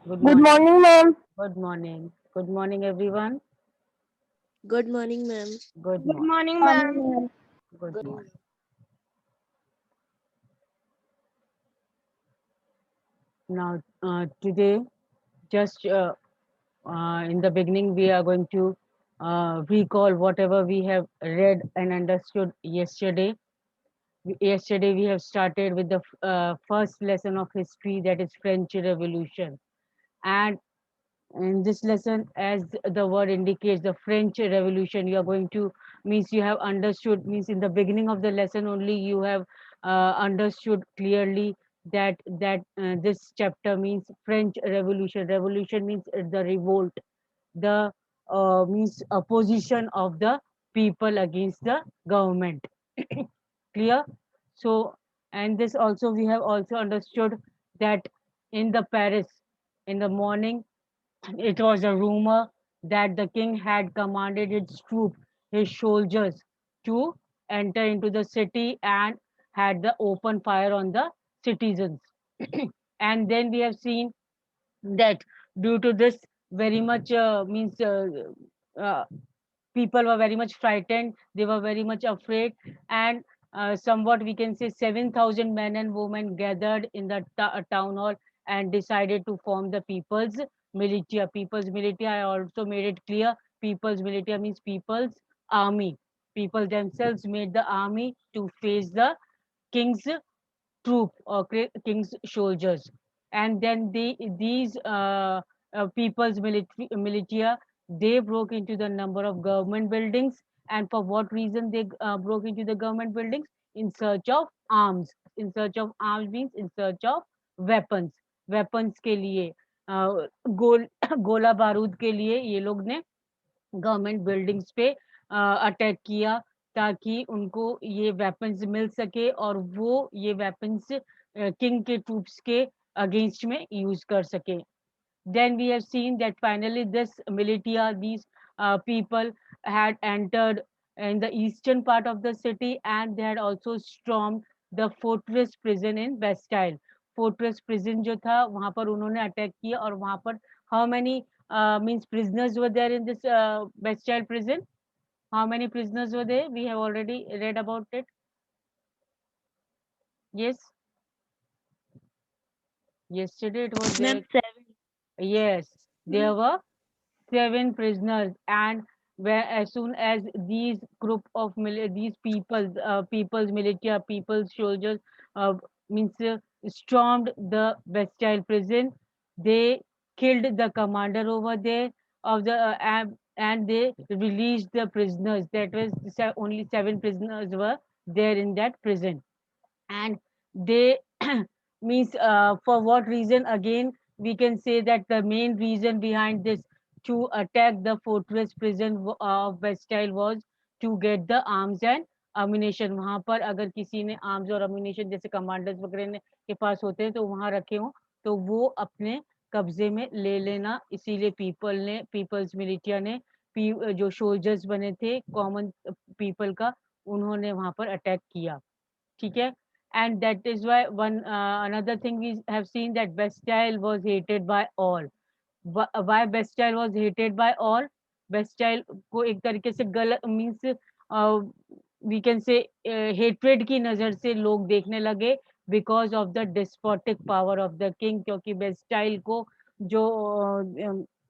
Good Good morning. morning, ma'am. Good morning. Good morning, everyone. Good morning, ma'am. Good Good morning. morning, ma'am. Good Good morning. morning. Now, today, just in the beginning, we are going to recall whatever we have read and understood yesterday. Yesterday, we have started with the first lesson of history, that is French Revolution. And in this lesson, as the word indicates, the French Revolution, you are going to, means you have understood, means in the beginning of the lesson only you have understood clearly that this chapter means French Revolution. Revolution means the revolt, the means opposition of the people against the government. Clear? So, and this also we have also understood that in the Paris, in the morning, it was a rumor that the king had commanded his troops, his soldiers, to enter into the city and had the open fire on the citizens. And then we have seen that due to this, very much means uh, people were very much frightened, they were very much afraid, and somewhat we can say 7,000 men and women gathered in the town hall and decided to form the people's militia. People's militia, I also made it clear, people's militia means people's army. People themselves made the army to face the king's troop or king's soldiers. And then these people's military militia, they broke into the number of government buildings. And for what reason they broke into the government buildings? In search of arms. In search of arms means in search of weapons. weapons के लिए गोल गोला बारूद के लिए ये लोग ने government buildings पे अटैक किया, ताकि उनको ये वेपन्स मिल सके और वो ये वेपन्स किंग के ट्रूप्स के अगेंस्ट में यूज कर सके. Then we have seen that finally this militia, these people had entered in the eastern part of the city, and they had also stormed the fortress prison in Bastille. Fortress prison जो था वहां पर उन्होंने attack किया, और वहां पर how many means prisoners were there in this Bastille prison? How many prisoners were there? We have already read about it. Yes, yesterday it was Ma'am, there. Yes, there were 7 prisoners. And where as soon as these group of these people's militia, people's soldiers uh, means stormed the Bastille prison, they killed the commander over there of the and they released the prisoners. That was only 7 prisoners were there in that prison. And they means for what reason? Again, we can say that the main reason behind this to attack the fortress prison of Bastille was to get the arms and ammunition. वहां पर अगर किसी ने arms और ammunition जैसे commanders वगैरह के पास होते हैं तो वहां रखे हों, तो वो अपने कब्जे में ले लेना. इसीलिए पीपल्स मिलिटिया ने जो सोल्जर्स बने थे कॉमन पीपल का, उन्होंने वहां पर अटैक किया. ठीक है. And that is why one another thing we have seen, that Bastille was hated by all. Why Bastille was hated by all? Bastille को एक तरीके से गलत means we can say hatred की नजर से लोग देखने लगे, because of the despotic power of the king. क्योंकि बेस्टाइल को जो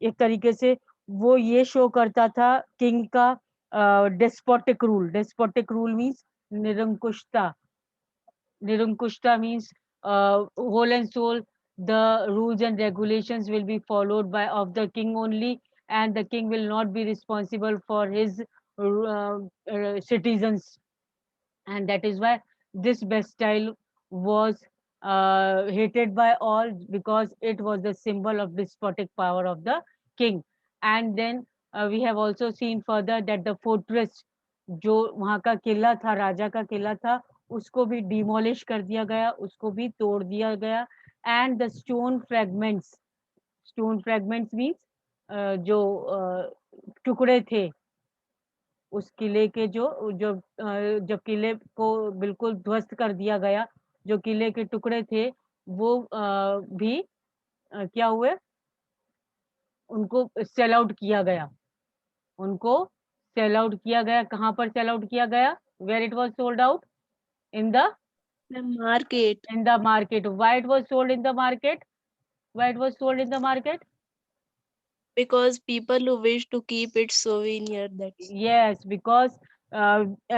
एक तरीके से वो ये शो करता था किंग का despotic rule. Despotic rule means निरंकुशता. Nirankushta means whole and soul. The rules and regulations will be followed by of the king only, and the king will not be responsible for his citizens. And that is why this Bastille was hated by all, because it was the symbol of despotic power of the king. And then we have also seen further that the fortress, जो वहाँ का किला था, राजा का किला था, उसको भी demolish कर दिया गया, उसको भी तोड़ दिया गया. And the stone fragments means जो टुकड़े थे उस किले के, जो जो जब किले को बिल्कुल ध्वस्त कर दिया गया, जो किले के टुकड़े थे वो भी क्या हुए? उनको सेल आउट किया गया, उनको सेल आउट किया गया। कहाँ पर सेल आउट किया गया? Where it was sold out? In the Market. market. Why it was sold in the market? Why it was sold in the market? Because people who wish to keep it souvenir. That's Yes, because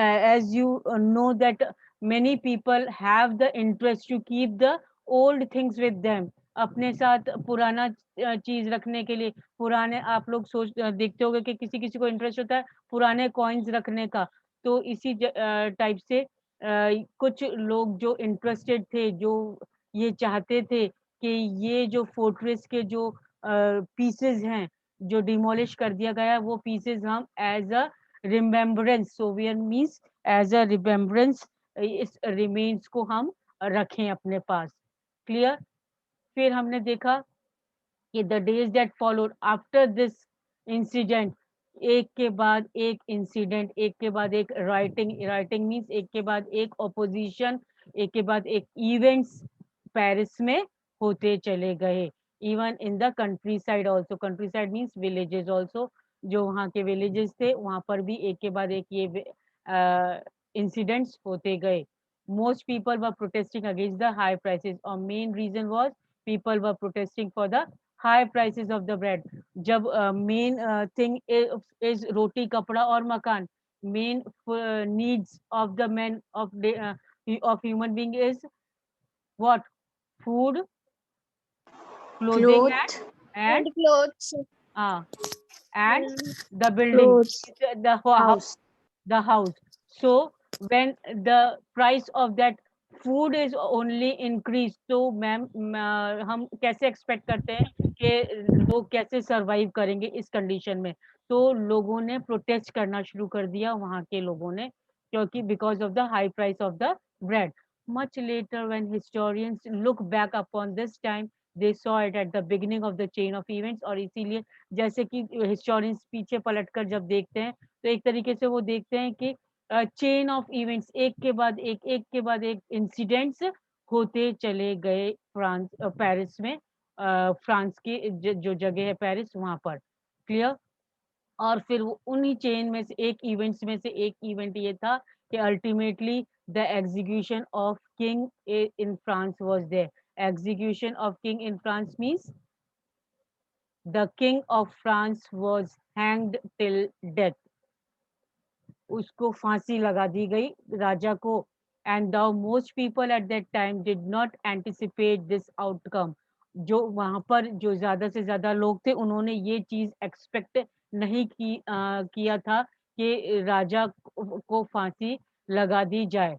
as you know that many people have the interest to keep the old things with them. अपने साथ पुराना चीज रखने के लिए, पुराने आप लोग देखते होंगे कि किसी किसी को इंटरेस्ट होता है पुराने कॉइन्स रखने का। तो इसी टाइप से कुछ लोग जो इंटरेस्टेड थे, जो ये चाहते थे कि ये जो फोर्ट्रेस के जो पीसेस हैं जो डिमोलिश कर दिया गया है, वो पीसेस हम as a remembrance, souvenir means as a remembrance, इस रिमेन्स को हम रखें अपने पास। क्लियर? फिर हमने देखा कि the days that followed after this incident, एक के बाद एक इंसिडेंट, एक के बाद एक राइटिंग मीन्स एक के बाद एक ऑपोजिशन, एक के बाद एक इवेंट्स पेरिस में होते चले गए। Even in the country side also, country side means villages also, जो वहाँ के विलेजेस थे वहाँ पर भी एक के बाद एक ये इंसिडेंट्स होते गए। Most people were protesting against the high prices, और main reason was people were protesting for the high prices of the bread. जब main thing is roti kapda और makan, main needs of the men of human being is what? Food, clothing, cloth and clothes. uh, and the building, Clothes. the House. house. So when the price of that food is only increased, तो ma'am हम कैसे expect करते हैं कि लोग कैसे survive करेंगे इस कंडीशन में? तो लोगों ने प्रोटेस्ट करना शुरू कर दिया वहाँ के लोगों ने, क्योंकि because of the high price of the bread. Much later, when historians look back upon this time, they saw it at the beginning of the chain of events, और इसीलिए जैसे कि हिस्टोरियंस पीछे पलटकर जब देखते हैं तो एक तरीके से वो देखते हैं कि चेन ऑफ इवेंट्स, एक के बाद एक इंसिडेंट्स होते चले गए फ्रांस पेरिस में, फ्रांस की जो जगह है पेरिस वहां पर। क्लियर? और फिर वो उन्हीं चेन में से एक इवेंट्स में से एक इवेंट ये था कि ultimately the execution of king in France was there. Execution of king in France means the king of France was hanged till death. उसको फांसी लगा दी गई राजा को। And the most people at that time did not anticipate this outcome. जो वहां पर जो ज्यादा से ज्यादा लोग थे उन्होंने ये चीज एक्सपेक्ट नहीं किया था कि राजा को फांसी लगा दी जाए।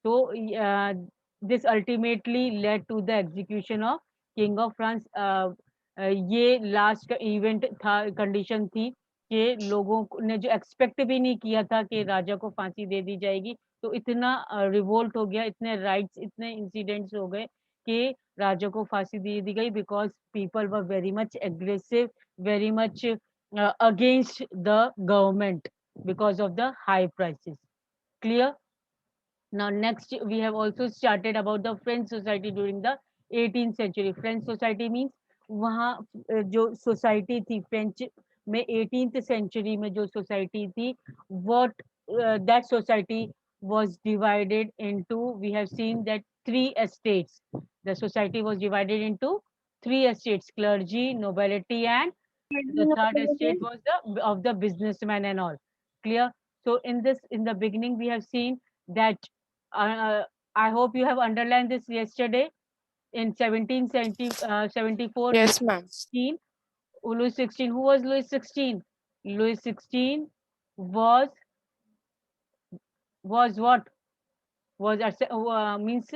तो this ultimately led to the execution of king of France. ये लास्ट का इवेंट था, कंडीशन थी कि ने जो एक्सपेक्ट भी नहीं किया था कि राजा को फांसी दे दी जाएगी, तो इतना रिवोल्ट हो गया, इतने राइट्स, इतने इंसिडेंट्स हो गए कि राजा को फांसी दे दी गई, because people were very much aggressive, very much against the government because of the high prices. Clear? Now next we have also started about the French society during the 18th century. French society means वहाँ जो society थी French में 18th century में जो society थी, what that society was divided into, we have seen that 3 estates. The society was divided into 3 estates: clergy, nobility, and the third estate was the of the businessman and all. Clear? So in the beginning we have seen that uh, I hope you have underlined this yesterday. In 1774 Yes, ma'am. Louis 16. Who was Louis 16? Louis 16 was what? Was means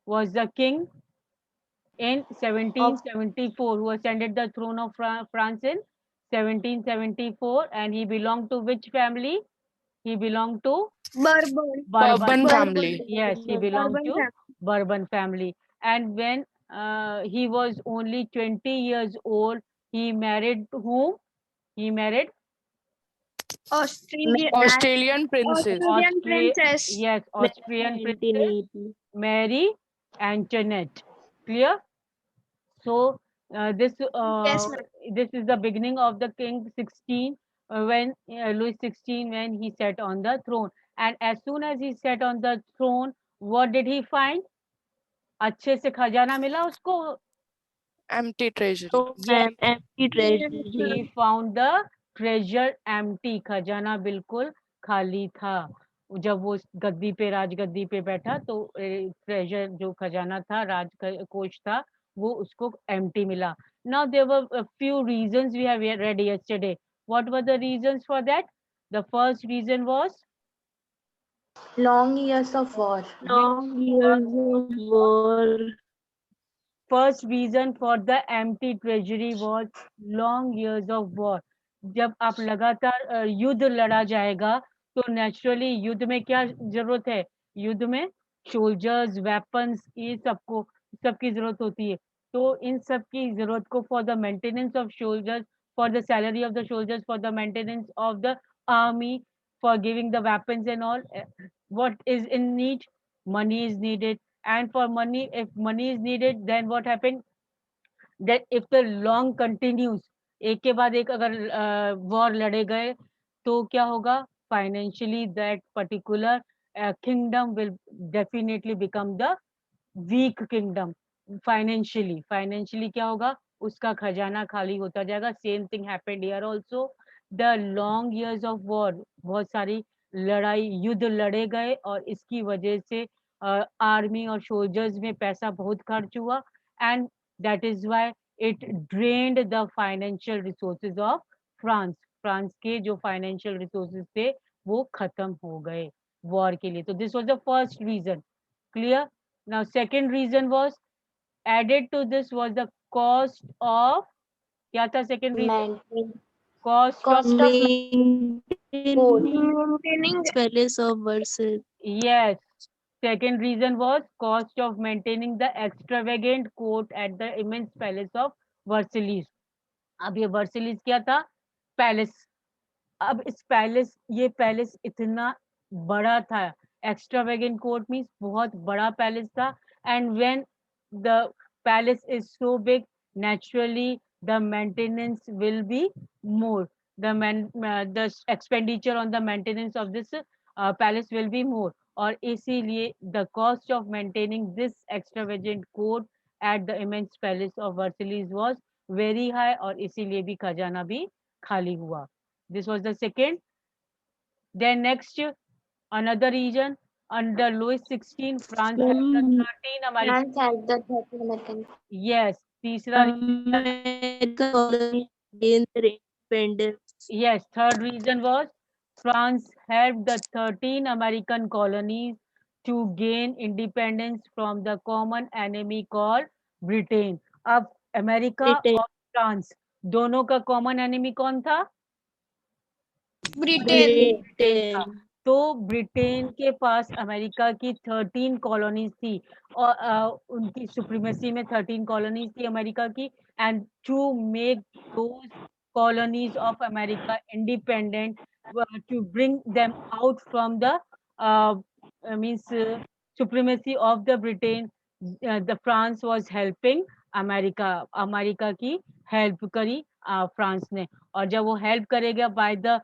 was the king in 1774 who ascended the throne of France in 1774, and he belonged to which family? He belonged to Bourbon. Bourbon. Family. Yes, he belonged to Bourbon family. And when he was only 20 years old, he married whom? He married Australian princess. Princess. Yes, Austrian princess 1980. Mary Antoinette. Clear? So This Yes, ma'am. this is the beginning of the King 16 when Louis 16 when he sat on the throne, and as soon as he sat on the throne, what did he find? अच्छे से खजाना मिला उसको. Empty treasury. No, Yes, ma'am. Empty treasury. he found the treasure empty. खजाना बिल्कुल खाली था. जब वो गद्दी पे राजगद्दी पे बैठा तो ट्रेजर जो खजाना था राज कोष था वो उसको empty मिला. Now there were a few reasons we have read yesterday. What were the reasons for that? The first reason was Long years of war. Long years of war. first reason for the empty treasury was long years of war. जब आप लगातार युद्ध लड़ा जाएगा तो naturally युद्ध में क्या जरूरत है? युद्ध में सोल्जर्स, वेपन्स, ये सबकी जरूरत होती है. तो इन सब की जरूरत को for the maintenance of soldiers, for the salary of the soldiers, for the maintenance of the army, for giving the weapons and all, what is in need? Money is needed. And for money, if money is needed, then what happened? That if the long continues, एक के बाद एक अगर war लड़े गए तो क्या होगा? Financially that particular kingdom will definitely become the weak kingdom. Financially क्या होगा? उसका खजाना खाली होता जाएगा. Same thing happened here also. The long years of war, बहुत सारी लड़ाई युद्ध लड़े गए और इसकी वजह से आर्मी और सोल्जर्स में पैसा बहुत खर्च हुआ. And that is why it drained the financial resources of France. France के जो फाइनेंशियल रिसोर्सेज थे वो खत्म हो गए वॉर के लिए. तो this was the first reason. Clear? Now second reason was added to this was the cost of, क्या था second reason? Maintain. Cost of, Cost of Maintaining palace of Versailles. yes, second reason was cost of maintaining the extravagant court at the immense palace of Versailles. अब ये वर्सिलीज क्या था? Palace. अब इस palace, ये palace इतना बड़ा था. एक्स्ट्रावेगेंट कोर्ट मीन्स बहुत बड़ा पैलेस था. And when the palace is so big, naturally the maintenance will be more. The expenditure on the maintenance of this palace will be more. और इसीलिए the cost of maintaining this extravagant court at the immense palace of Versailles was very high. और इसीलिए भी खजाना भी खाली हुआ. This was the second. Then next, another region under Louis 16, France had the 13 American. France had the 30 American. Yes, तीसरा. American colony gained their independence. Yes, third reason was France helped the 13 American colonies to gain independence from the common enemy called Britain. अब America Britain. और France दोनों का common enemy कौन था? Britain. तो Britain के पास America की 13 colonies थी और उनकी सुप्रीमेसी में 13 कॉलोनीज थी अमेरिका की. And to make those colonies of America independent, to bring them out from the means supremacy of the Britain. The France was helping America. America की help करी France ने. और जब वो हेल्प करेगा by the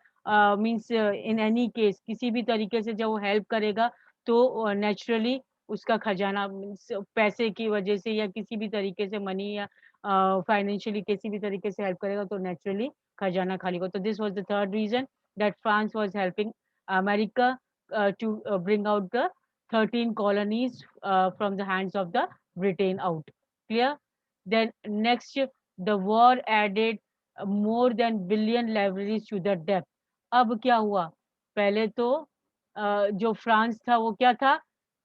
means in any case, किसी भी तरीके से जब वो हेल्प करेगा तो नेचुरली उसका खजाना पैसे की वजह से या किसी भी तरीके से मनी या फाइनेंशियली किसी भी तरीके से हेल्प करेगा तो नेचुरली खजाना खाली होगा. तो this was the third reason that France was helping America to bring out the 13 colonies from the hands of the Britain out. Clear? Then next, the war added more than billion libraries to the debt. अब क्या हुआ? पहले तो जो France था वो क्या था?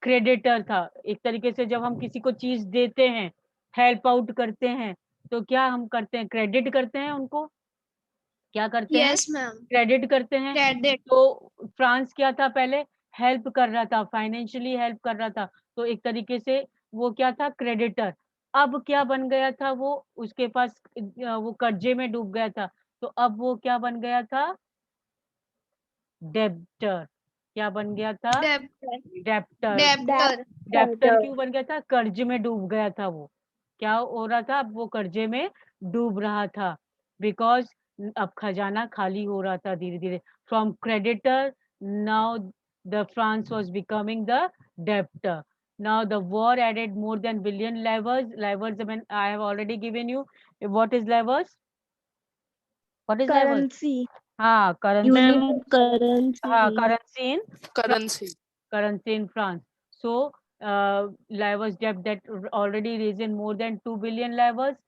क्रेडिटर था. एक तरीके से जब हम किसी को चीज देते हैं, हेल्प आउट करते हैं, तो क्या हम करते हैं? क्रेडिट करते हैं उनको. क्या करते हैं? Yes, ma'am. क्रेडिट करते हैं. Credit. तो फ्रांस क्या था? पहले हेल्प कर रहा था, फाइनेंशियली हेल्प कर रहा था. तो एक तरीके से वो क्या था? क्रेडिटर. अब क्या बन गया था? वो उसके पास वो कर्जे में डूब गया था. तो अब वो क्या बन गया था? डेब्टर. क्या बन गया था? Debtor. डेब्टर. Debtor. डेब्टर क्यों बन गया था? कर्ज में डूब गया था वो. क्या हो रहा था, अब वो कर्जे में डूब रहा था, बिकॉज अब खजाना खाली हो रहा था धीरे धीरे. From creditor now the France was becoming the debtor. Now the war added more than billion levers. Levers, I mean, I have already given you. What is levers? What is levers? Currency. हाँ, currency. Unit currency. हाँ, currency in Currency. currency in France. So, levers debt that already risen more than 2 billion levers.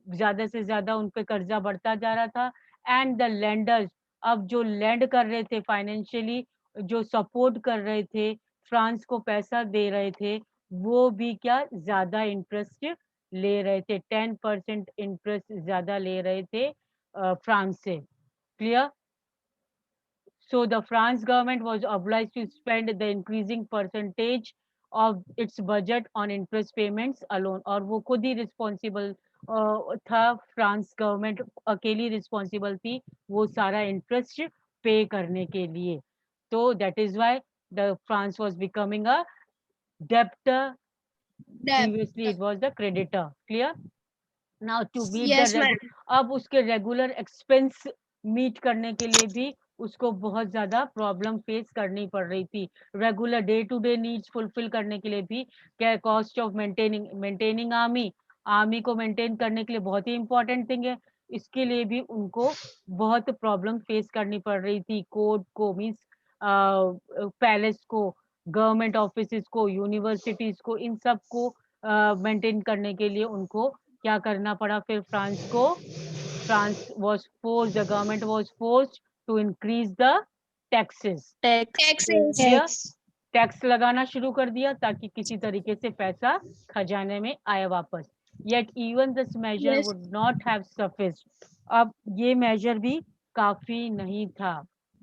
ज़्यादा से ज़्यादा उन पे कर्जा बढ़ता जा रहा था. एंड द लेंडर्स, अब जो लेंड कर रहे थे फाइनेंशियली, जो सपोर्ट कर रहे थे, फ्रांस को पैसा दे रहे थे, वो भी क्या ज़्यादा इंटरेस्ट ले रहे थे. 10% इंटरेस्ट ज़्यादा ले रहे थे फ्रांस से. Clear? So the France government was obliged to spend the increasing percentage of its budget on interest payments alone. और वो खुद ही responsible था. फ्रांस गवर्नमेंट अकेली रिस्पॉन्सिबल थी वो सारा इंटरेस्ट पे करने के लिए. तो that is why the France was becoming a debtor. Previously it was the creditor. Clear? Now to meet Yes, the ma'am. अब उसके रेगुलर एक्सपेंस मीट करने के लिए भी उसको बहुत ज्यादा प्रॉब्लम फेस करनी पड़ रही थी. Regular day to day needs fulfil करने के लिए भी क्या कॉस्ट ऑफ मेंटेनिंग आर्मी को मेंटेन करने के लिए बहुत ही इंपॉर्टेंट थिंग है. इसके लिए भी उनको बहुत प्रॉब्लम फेस करनी पड़ रही थी. कोर्ट को मीन्स पैलेस को, गवर्नमेंट ऑफिस को, यूनिवर्सिटीज को, इन सब को मेंटेन करने के लिए उनको क्या करना पड़ा फिर फ्रांस को. France was forced, the government was forced to increase the taxes. Taxes. Clear? Tax लगाना शुरू कर दिया ताकि किसी तरीके से पैसा खजाने में आए वापस. Yet even this measure Yes. would not have sufficed. अब ये मेजर भी काफी नहीं था,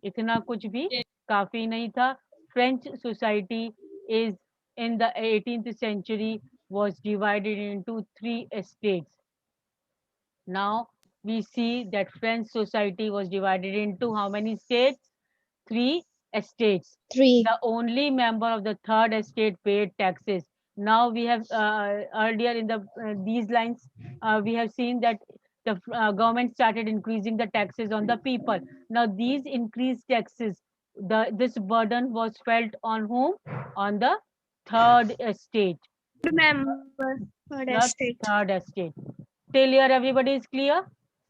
इतना कुछ भी काफी नहीं था. French society is in the 18th century was divided into 3 estates. Now we see that French society was divided into how many states? 3 estates. 3. The only member of the third estate paid taxes. Now we have earlier in the these lines we have seen that the government started increasing the taxes on the people. Now these increased taxes, this burden was felt on whom? On the third estate. Member. Third The estate. third estate. Till here everybody is clear?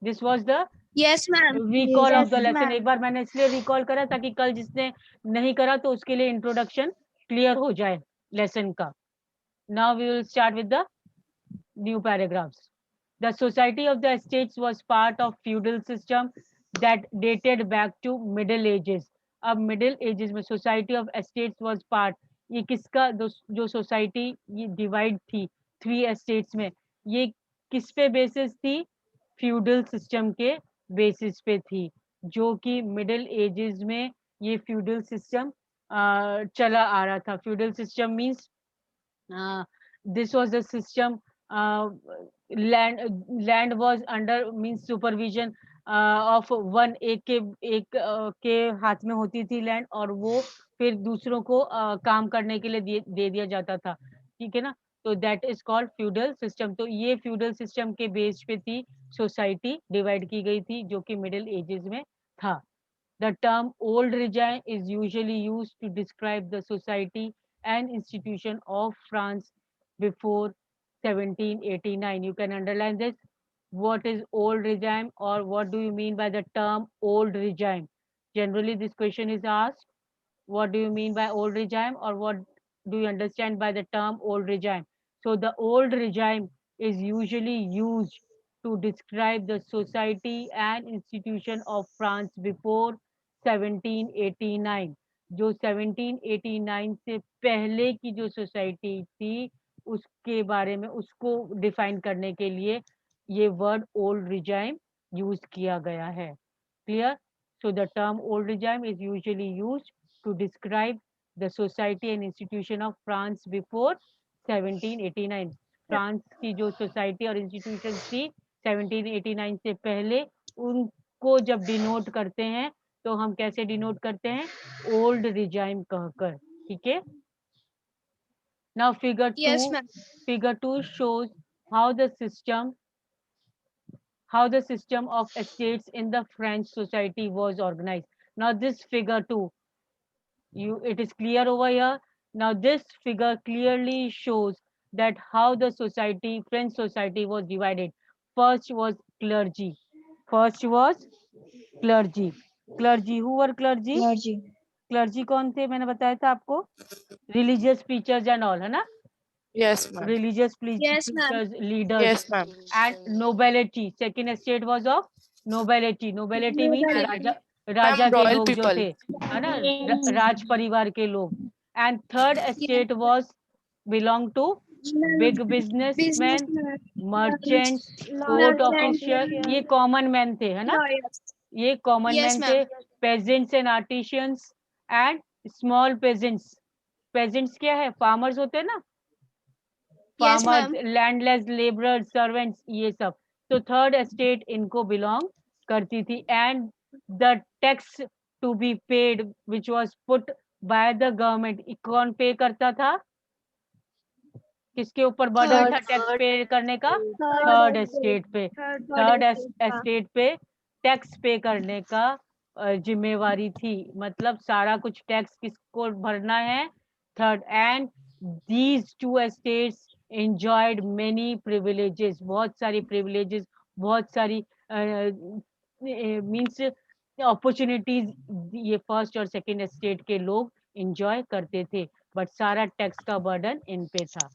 This was the Yes, ma'am. recall of Yes, the lesson. ma'am. एक बार मैंने इसलिए recall करा ताकि कल जिसने नहीं करा तो उसके लिए introduction clear हो जाए lesson का. Now we will start with the new paragraphs. The society of the estates was part of feudal system that dated back to Middle Ages. अब Middle Ages में society of estates was part. ये किसका जो society ये divide थी 3 estates में, ये किस पे basis थी? फ्यूडल सिस्टम के बेसिस पे थी, जो कि मिडिल एजेस में ये फ्यूडल सिस्टम चला आ रहा था. Feudal system means this was the system. Land was under means supervision of one. एक के हाथ में होती थी लैंड और वो फिर दूसरों को काम करने के लिए दे दिया जाता था. ठीक है ना? तो that is called feudal system. तो ये फ्यूडल सिस्टम के बेस पे थी सोसाइटी डिवाइड की गई थी जो कि मिडिल एजेस में था. The term old regime is usually used to describe the society and institution of France before 1789. You can underline this. What is old regime or what do you mean by the term old regime? Generally, this question is asked. What do you mean by old regime or what do you understand by the term old regime? So the old regime is usually used to describe the society and institution of France before 1789. जो 1789 से पहले की जो society थी उसके बारे में उसको डिफाइन करने के लिए ये वर्ड ओल्ड रिजाइम यूज किया गया है. Clear? So the term old regime is usually used to describe the society and institution of France before 1789. France की जो सोसाइटी और इंस्टीट्यूशन थी 1789 से पहले, उनको जब डिनोट करते हैं तो हम कैसे डिनोट करते हैं? ओल्ड रिजाइम कहकर. ठीक है? Now figure 2 Yes, ma'am. shows how the system of estates in the French society was organized. Now this figure 2, it is clear over here. Now this figure clearly shows that how the French society was divided. First was clergy. Clergy. Who were clergy? Clergy कौन थे? मैंने बताया था आपको, religious preachers and all, है ना? Yes, ma'am. Religious Yes, ma'am. preachers, leaders. Yes, ma'am. And nobility. Second estate was of nobility. Nobility means Nobility. राजा के royal लोग जो people. थे, है ना, राज परिवार के लोग. And third estate was belong to big businessmen, merchants, court official. ये common men थे, है ना? ये कॉमन Yes, मैन ma'am. थे. Peasants and artisans and small peasants. Peasants क्या है? फार्मर्स होते हैं ना, Yes, farmers, ma'am. Landless, labourers, servants, ये सब. तो थर्ड एस्टेट इनको बिलोंग करती थी. And the tax to be paid which was put by the government, कौन पे करता था? किसके ऊपर बर्डन था टैक्स पे करने का? थर्ड एस्टेट पे. थर्ड एस्टेट पे टैक्स पे करने का जिम्मेवारी थी. मतलब सारा कुछ टैक्स किसको भरना है? Third. And these two estates enjoyed many privileges. बहुत सारी privileges, बहुत सारी मीन्स अपॉर्चुनिटीज ये फर्स्ट और सेकंड एस्टेट के लोग एंजॉय करते थे. बट सारा टैक्स का बर्डन इन पे था.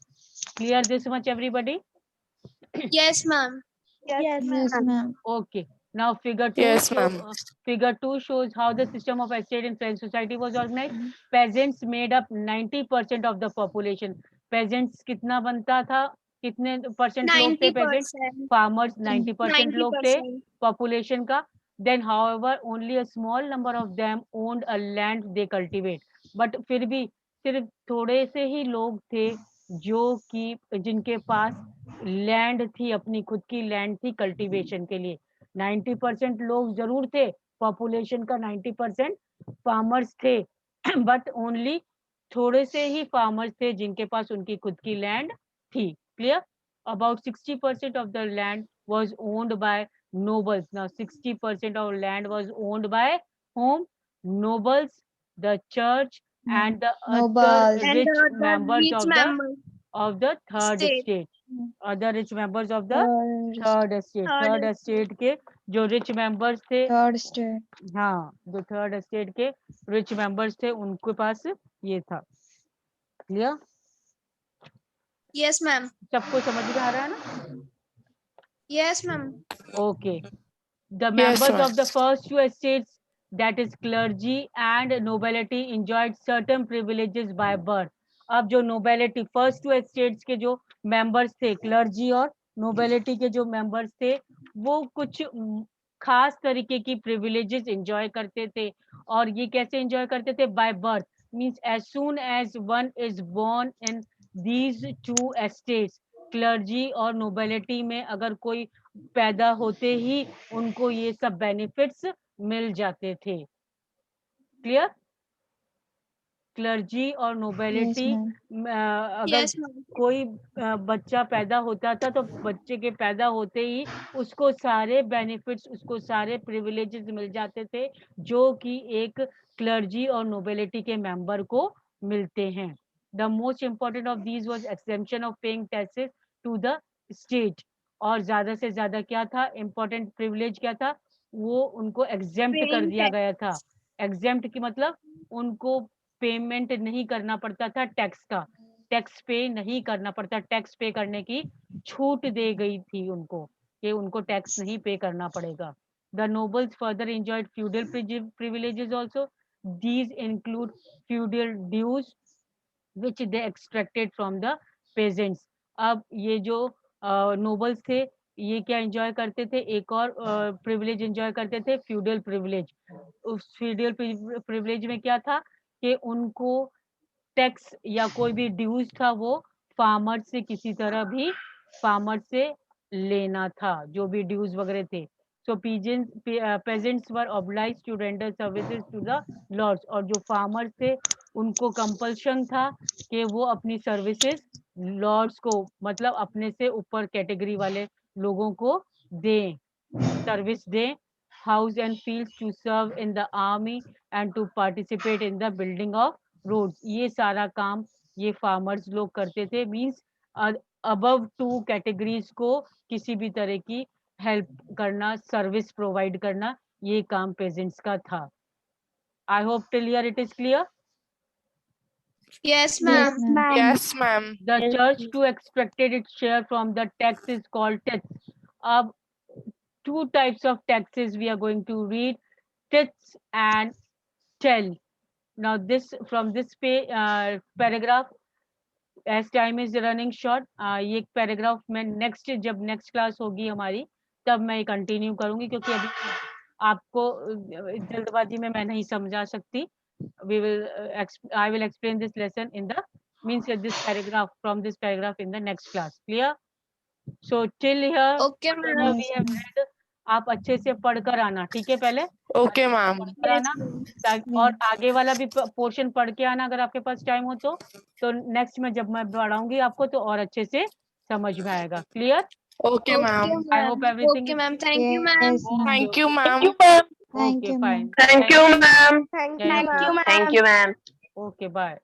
Clear this much, everybody? Yes, ma'am. Yes, ma'am. Okay. Now figure 2. Yes, ma'am. Figure 2 shows how the system of estate in French society was organized. Peasants made up 90% of the population. Peasants कितना बनता था? कितने percent लोग थे pageants? 90%. Farmers 90% लोग थे 90%. Population का. Then however only a small number of them owned a land they cultivate. But फिर भी सिर्फ थोड़े से ही लोग थे जो कि जिनके पास लैंड थी, अपनी खुद की लैंड थी कल्टीवेशन के लिए. 90% लोग जरूर थे, पॉपुलेशन का 90% फार्मर्स थे. बट ओनली थोड़े से ही फार्मर्स थे जिनके पास उनकी खुद की लैंड थी. Clear? About 60% of the land was owned by nobles. Now 60% of land was owned by whom? Nobles, the church, and the other And rich the members rich members. of the third State. estate. Other rich members of the third estate. Third third estate के जो rich members थे, third state. हाँ, जो third estate के rich members थे उनके पास ये था. क्लियर? Yes, ma'am. सबको समझ में आ रहा है ना? Yes, ma'am. Okay. The Yes, members ma'am. of the first two estates, that is clergy and nobility, enjoyed certain privileges by birth. अब जो nobility, first two estates के जो members थे, clergy और nobility के जो members थे, वो कुछ खास तरीके की privileges enjoy करते थे. और ये कैसे enjoy करते थे? By birth. Means as soon as one is born in these two estates, clergy और nobility में अगर कोई पैदा होते ही उनको ये सब बेनिफिट्स मिल जाते थे. क्लियर? क्लर्जी और नोबेलिटी, अगर Yes, ma'am. कोई बच्चा पैदा होता था तो बच्चे के पैदा होते ही उसको सारे बेनिफिट्स, उसको सारे प्रिविलेजेस मिल जाते थे जो कि एक क्लर्जी और नोबेलिटी के मेंबर को मिलते हैं. The most important of these was exemption of paying taxes to the state. और ज्यादा से ज्यादा क्या था इम्पोर्टेंट प्रिविलेज, क्या था? वो उनको एग्जेम्प्ट कर Paying दिया tax. गया था. एग्जेम्प्ट की मतलब उनको पेमेंट नहीं करना पड़ता था टैक्स का. टैक्स पे नहीं करना पड़ता, टैक्स पे करने की छूट दे गई थी उनको कि उनको टैक्स नहीं पे करना पड़ेगा. The nobles further enjoyed feudal privileges also. These include feudal dues which they extracted from the peasants. अब ये जो नोबल्स थे ये क्या एंजॉय करते थे? एक और प्रिविलेज एंजॉय करते थे, फ्यूडल प्रिविलेज. उस फ्यूडल प्रिविलेज में क्या था कि उनको टैक्स या कोई भी ड्यूज था वो फार्मर से किसी तरह भी फार्मर से लेना था, जो भी ड्यूज वगैरह थे. So peasants were obliged to render services to the lords. और जो फार्मर्स थे उनको कंपल्शन था कि वो अपनी सर्विसेज लॉर्ड्स को मतलब अपने से ऊपर कैटेगरी वाले लोगों को दें, सर्विस दें, house and fields to serve in the army and to participate in the building of roads. ये सारा काम ये फार्मर्स लोग करते थे। मीन्स अबव 2 कैटेगरीज को किसी भी तरह की हेल्प करना, सर्विस प्रोवाइड करना, ये काम पेजेंट्स का था। I hope till here it is clear. Yes, Yes, ma'am. ma'am. Yes, ma'am. The church too expected its share from the tax is called tithes. अब two types of taxes we are going to read, tithes and tell. Now this from this paragraph, as time is running short, ये paragraph में next जब next class होगी हमारी तब मैं continue करूंगी, क्योंकि अभी आपको जल्दबाजी में मैं नहीं समझा सकती। We will I will explain this lesson in the means this paragraph from this paragraph in the next class. Clear? So till here Okay, whatever ma'am. we have read, आप अच्छे से पढ़कर आना, ठीक है? पहले Okay, ma'am. पढ़कर आना, और आगे वाला भी पोर्शन पढ़ के आना अगर आपके पास टाइम हो तो नेक्स्ट में जब मैं पढ़ाऊंगी आपको तो और अच्छे से समझ में आएगा। Clear? Okay, ma'am. I hope everything Okay, is ma'am. Thank you, ma'am. Yes, ma'am. Thank you, ma'am. Thank okay you, fine. ma'am. Thank you, ma'am. Thank you. Thank you, ma'am. Okay, bye.